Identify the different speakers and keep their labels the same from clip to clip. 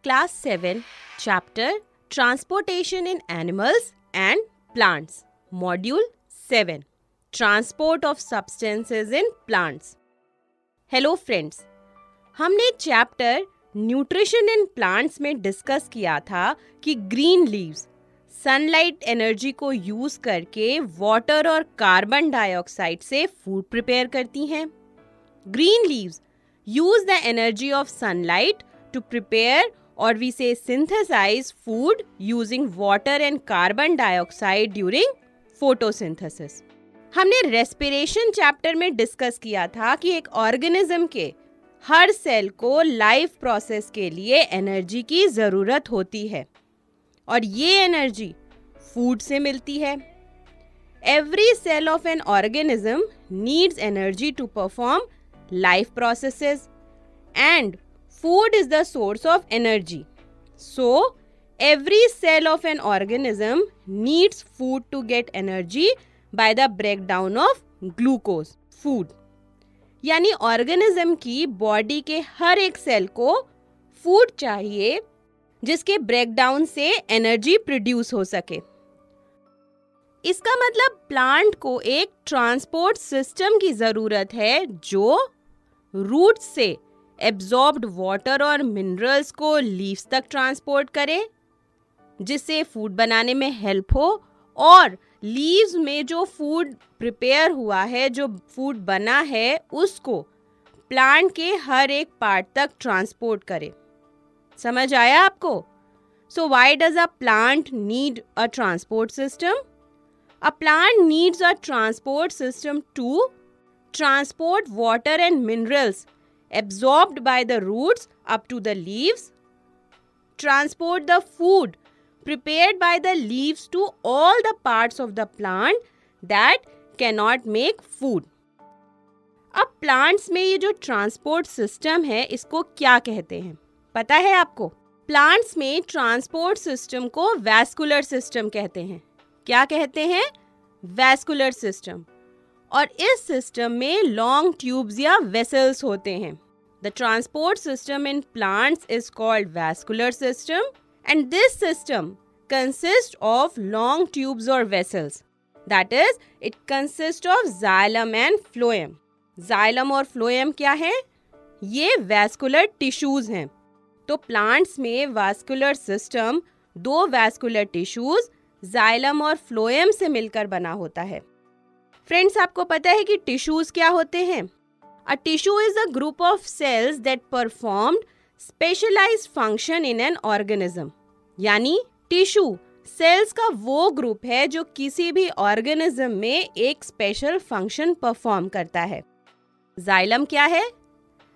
Speaker 1: Class 7, Chapter Transportation in Animals and Plants, Module 7, Transport of Substances in Plants. Hello friends, हमने chapter nutrition in plants में discuss किया था कि green leaves sunlight energy को use करके water और carbon dioxide से food prepare करती हैं. Green leaves use the energy of sunlight to prepare, or we say synthesize, food using water and carbon dioxide during photosynthesis. हमने respiration chapter में discuss किया था कि एक ऑर्गेनिज्म के हर सेल को लाइफ प्रोसेस के लिए एनर्जी की ज़रूरत होती है और ये एनर्जी फूड से मिलती है. Every cell of an organism needs energy to perform life processes, and food is the source of energy. So every cell of an organism needs food to get energy by the breakdown of glucose, food. यानी organism की body के हर एक cell को food चाहिए जिसके breakdown से energy produce हो सके. इसका मतलब प्लांट को एक ट्रांसपोर्ट सिस्टम की ज़रूरत है जो रूट्स से एब्जॉर्ब्ड वाटर और मिनरल्स को लीव्स तक ट्रांसपोर्ट करे जिससे फूड बनाने में हेल्प हो और लीव्स में जो फूड प्रिपेयर हुआ है, जो फूड बना है, उसको प्लांट के हर एक पार्ट तक ट्रांसपोर्ट करे. समझ आया आपको? So why does a plant need a transport system? A plant needs a transport system to transport water and minerals absorbed by the roots up to the leaves, transport the food prepared by the leaves to all the parts of the plant that cannot make food. अब plants में ये जो transport system है इसको क्या कहते हैं पता है आपको? Plants में transport system को vascular system कहते हैं. क्या कहते हैं? Vascular system. और इस सिस्टम में लॉन्ग ट्यूब्स या वेसल्स होते हैं. The transport system in plants is called vascular system and this system consist of long tubes और vessels. That is it consist of xylem and phloem. Xylem और phloem क्या है? ये vascular tissues हैं. तो प्लांट्स में वैस्कुलर सिस्टम दो vascular tissues xylem और फ्लोएम से मिलकर बना होता है. फ्रेंड्स, आपको पता है कि टिश्यूज क्या होते हैं? A tissue is a group of cells that performed specialised function in an organism. यानी टिश्यू सेल्स का वो ग्रुप है जो किसी भी ऑर्गेनिज्म में एक स्पेशल फंक्शन परफॉर्म करता है. जाइलम क्या है?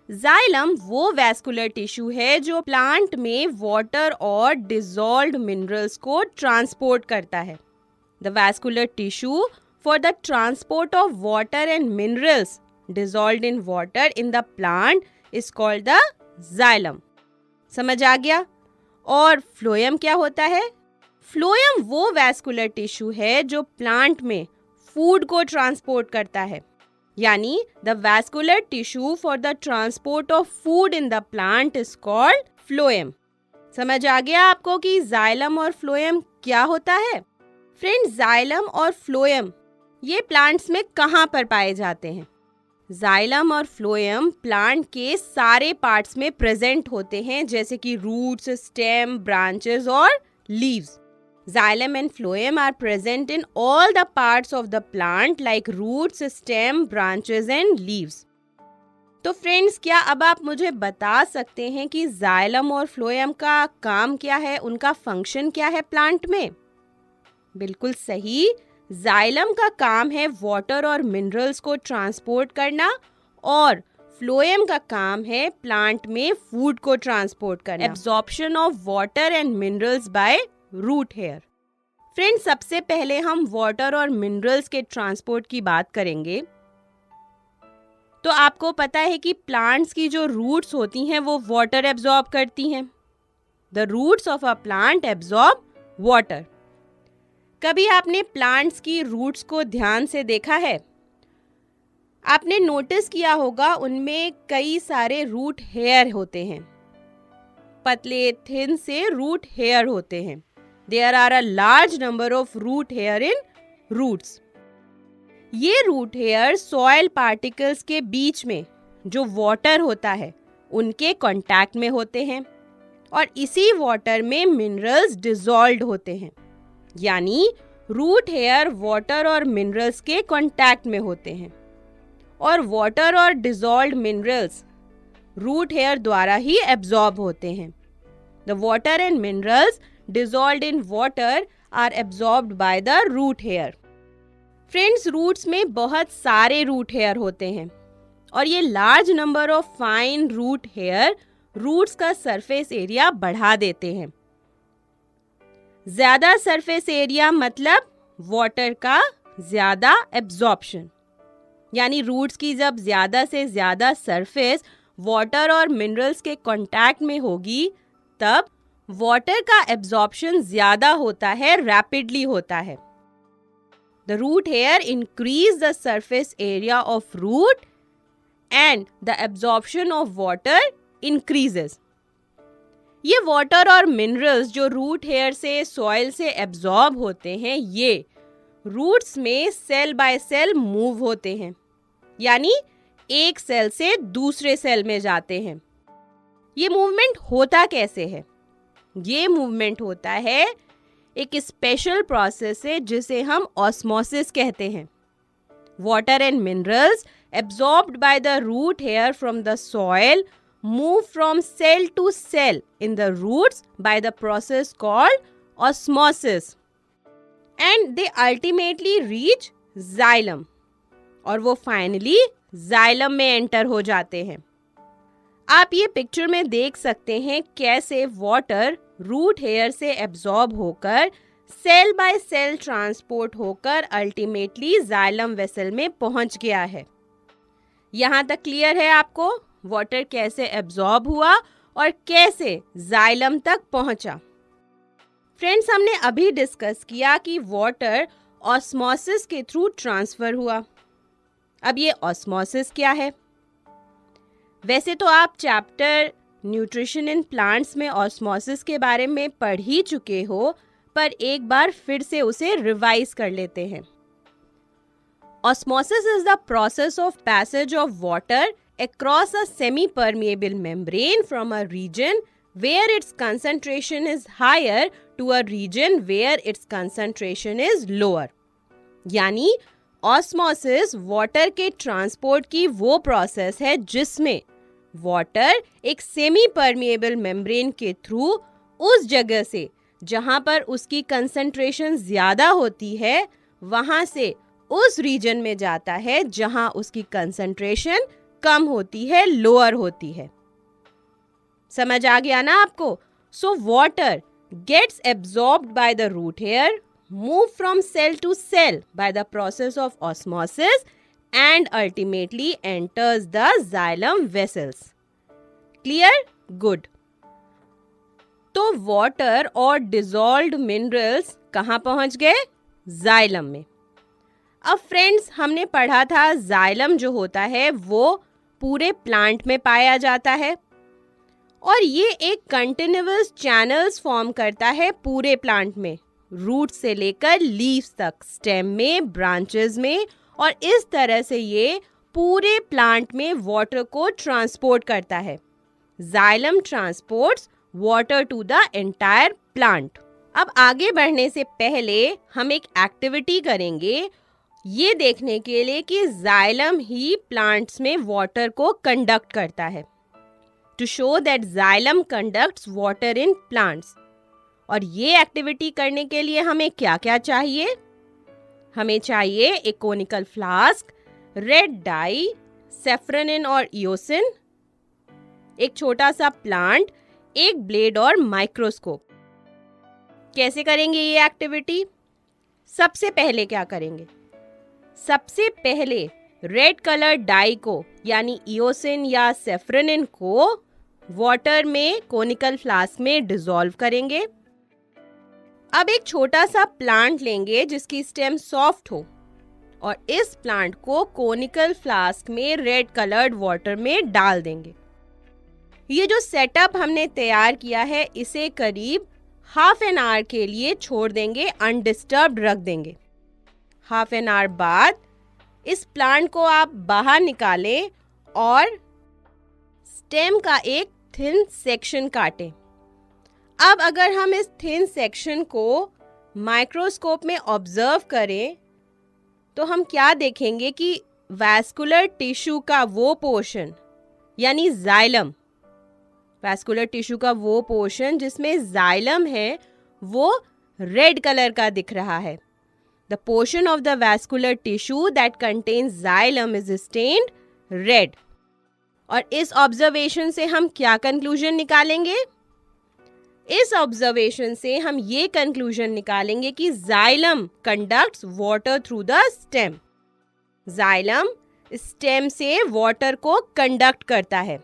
Speaker 1: जाइलम वो वैस्कुलर टिश्यू है जो प्लांट में वाटर और डिसॉल्व्ड मिनरल्स को ट्रांसपोर्ट करता है. The vascular tissue for the transport of water and minerals dissolved in water in the plant is called the xylem. समझ आ गया? और फ्लोएम क्या होता है? फ्लोएम वो वैस्कुलर टिश्यू है जो प्लांट में फूड को ट्रांसपोर्ट करता है. यानी the vascular tissue for the transport of food in the plant is called phloem. समझ आ गया आपको कि जाइलम और फ्लोएम क्या होता है? फ्रेंड्स, जाइलम और फ्लोएम ये प्लांट्स में कहाँ पर पाए जाते हैं? जाइलम और फ्लोएम प्लांट के सारे पार्ट्स में प्रेजेंट होते हैं जैसे कि रूट्स, स्टेम, ब्रांचेस और leaves. Xylem and phloem are present in all the parts of the plant like roots, stem, branches and leaves. तो फ्रेंड्स, क्या अब आप मुझे बता सकते हैं कि जाइलम और फ्लोएम का काम क्या है, उनका फंक्शन क्या है प्लांट में? बिल्कुल सही, जाइलम का काम है वाटर और मिनरल्स को ट्रांसपोर्ट करना और फ्लोएम का काम है प्लांट में फूड को ट्रांसपोर्ट करना. Absorption of water and minerals by root hair. Friends, सबसे पहले हम वाटर और मिनरल्स के ट्रांसपोर्ट की बात करेंगे. तो आपको पता है कि प्लांट्स की जो रूट्स होती हैं वो वाटर एब्जॉर्ब करती हैं. The roots of a plant absorb water. कभी आपने प्लांट्स की रूट्स को ध्यान से देखा है? आपने नोटिस किया होगा उनमें कई सारे रूट हेयर होते हैं. पतले थिन से रूट हेयर होते हैं. There are a large number of root hair in roots. ये रूट हेयर सॉइल पार्टिकल्स के बीच में जो वाटर होता है उनके कांटेक्ट में होते हैं और इसी वाटर में मिनरल्स डिसॉल्व्ड होते हैं. यानी रूट हेयर वाटर और मिनरल्स के कांटेक्ट में होते हैं और वाटर और डिसॉल्व्ड मिनरल्स रूट हेयर द्वारा ही एब्जॉर्ब होते हैं. The water and minerals dissolved in water are absorbed by the root hair. Friends, roots में बहुत सारे रूट हेयर होते हैं और ये large number of fine root hair roots का सरफेस एरिया बढ़ा देते हैं. ज्यादा सरफेस एरिया मतलब वाटर का ज्यादा एब्जॉर्प्शन. यानी रूट्स की जब ज्यादा से ज्यादा सरफेस वाटर और मिनरल्स के कांटेक्ट में होगी तब वाटर का एब्जॉर्प्शन ज्यादा होता है, रैपिडली होता है. The root hair increase the surface area of root and the absorption of water increases. ये वाटर और मिनरल्स जो रूट हेयर से सॉइल से एब्जॉर्ब होते हैं ये रूट्स में सेल बाय सेल मूव होते हैं. यानी एक सेल से दूसरे सेल में जाते हैं. ये मूवमेंट होता कैसे है? ये मूवमेंट होता है एक स्पेशल प्रोसेस से जिसे हम ऑस्मोसिस कहते हैं. Water and minerals absorbed by the root hair from the soil move from cell to cell in the roots by the process called osmosis and they ultimately reach xylem और वो finally xylem में enter हो जाते हैं. आप ये picture में देख सकते हैं कैसे वाटर रूट हेयर से एब्जॉर्ब होकर सेल बाय सेल ट्रांसपोर्ट होकर अल्टीमेटली जाइलम वेसल में पहुंच गया है. यहाँ तक क्लियर है आपको वाटर कैसे एब्जॉर्ब हुआ और कैसे जाइलम तक पहुंचा. फ्रेंड्स, हमने अभी डिस्कस किया कि वाटर ऑस्मोसिस के थ्रू ट्रांसफर हुआ. अब ये ऑस्मोसिस क्या है? वैसे तो आप चैप्टर न्यूट्रिशन इन प्लांट्स में ऑस्मोसिस के बारे में पढ़ ही चुके हो, पर एक बार फिर से उसे रिवाइज कर लेते हैं. Osmosis is the process of passage of water across a semi-permeable membrane from a region where its concentration is higher to a region where its concentration is lower. यानी ऑस्मोसिस वाटर के transport की वो process है जिसमें water एक semi permeable membrane के through उस जगह से जहां पर उसकी कंसंट्रेशन ज़्यादा होती है वहां से उस रीजन में जाता है जहां उसकी कंसंट्रेशन कम होती है, लोअर होती है. समझ आ गया ना आपको? So water gets absorbed by the root hair, move from cell to cell by the process of osmosis and ultimately enters the xylem vessels. Clear? Good. तो वाटर और डिसॉल्व्ड मिनरल्स कहाँ पहुंच गए? जाइलम में. अब फ्रेंड्स, हमने पढ़ा था जाइलम जो होता है वो पूरे प्लांट में पाया जाता है और ये एक कंटिन्यूअस चैनल्स फॉर्म करता है पूरे प्लांट में, रूट से लेकर लीव्स तक, स्टेम में, ब्रांचेस में, और इस तरह से ये पूरे प्लांट में वाटर को ट्रांसपोर्ट करता है. Xylem transports water to the entire plant. अब आगे बढ़ने से पहले हम एक एक्टिविटी करेंगे ये देखने के लिए कि जाइलम ही प्लांट्स में वाटर को कंडक्ट करता है. To show that xylem conducts water in plants. और ये एक्टिविटी करने के लिए हमें क्या क्या चाहिए? हमें चाहिए एक कोनिकल फ्लास्क, रेड डाई, सेफ्रोनिन और इयोसिन, एक छोटा सा प्लांट, एक ब्लेड और माइक्रोस्कोप. कैसे करेंगे ये एक्टिविटी? सबसे पहले क्या करेंगे? सबसे पहले रेड कलर डाई को यानी इयोसिन या सेफ्रोनिन को वाटर में कोनिकल फ्लास्क में डिसॉल्व करेंगे. अब एक छोटा सा प्लांट लेंगे जिसकी स्टेम सॉफ्ट हो और इस प्लांट को कोनिकल फ्लास्क में रेड कलर्ड वाटर में डाल देंगे. ये जो सेटअप हमने तैयार किया है इसे करीब हाफ एन आवर के लिए छोड़ देंगे, अनडिस्टर्ब्ड रख देंगे। हाफ एन आवर बाद इस प्लांट को आप बाहर निकालें और स्टेम का एक थिन सेक्शन काटें। अब अगर हम इस थिन सेक्शन को माइक्रोस्कोप में ऑब्जर्व करें तो हम क्या देखेंगे कि वैस्कुलर टिश्यू का वो पोर्शन यानी जाइलम, वैस्कुलर टिश्यू का वो पोर्शन जिसमें जाइलम है वो रेड कलर का दिख रहा है। The portion of the vascular tissue that contains xylem is stained red. और इस ऑब्जर्वेशन से हम क्या कंक्लूजन निकालेंगे? इस ऑब्जर्वेशन से हम ये कंक्लूजन निकालेंगे कि xylem conducts water through the stem. Xylem stem से वाटर को कंडक्ट करता है।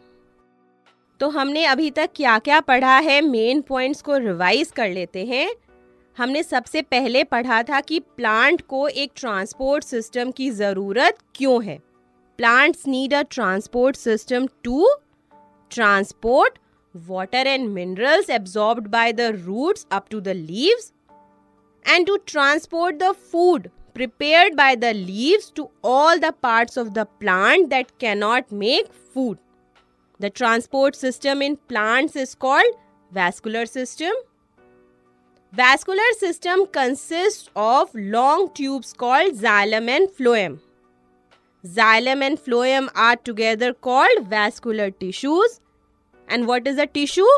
Speaker 1: तो हमने अभी तक क्या क्या पढ़ा है, मेन पॉइंट्स को रिवाइज कर लेते हैं। हमने सबसे पहले पढ़ा था कि प्लांट को एक ट्रांसपोर्ट सिस्टम की ज़रूरत क्यों है। Plants need a transport system to transport water and minerals absorbed by the roots up to the leaves and to transport the food prepared by the leaves to all the parts of the plant that cannot make food. The transport system in plants is called vascular system. Vascular system consists of long tubes called xylem and phloem. Xylem and phloem are together called vascular tissues. And what is a tissue?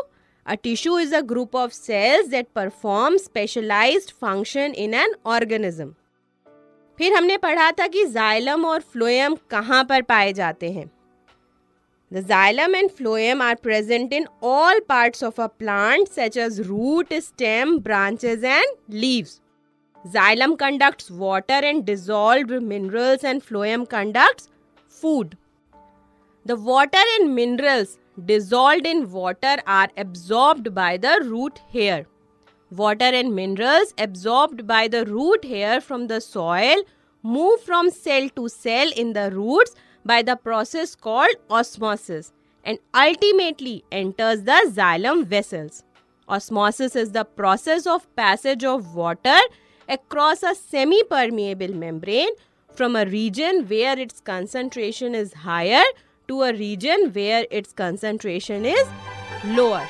Speaker 1: A tissue is a group of cells that perform specialized function in an organism. फिर हमने पढ़ा था कि xylem और phloem कहाँ पर पाए जाते हैं। The xylem and phloem are present in all parts of a plant such as root, stem, branches and leaves. Xylem conducts water and dissolved minerals and phloem conducts food. The water and minerals dissolved in water are absorbed by the root hair. Water and minerals absorbed by the root hair from the soil move from cell to cell in the roots by the process called osmosis and ultimately enters the xylem vessels. Osmosis is the process of passage of water across a semi-permeable membrane from a region where its concentration is higher to a region where its concentration is lower.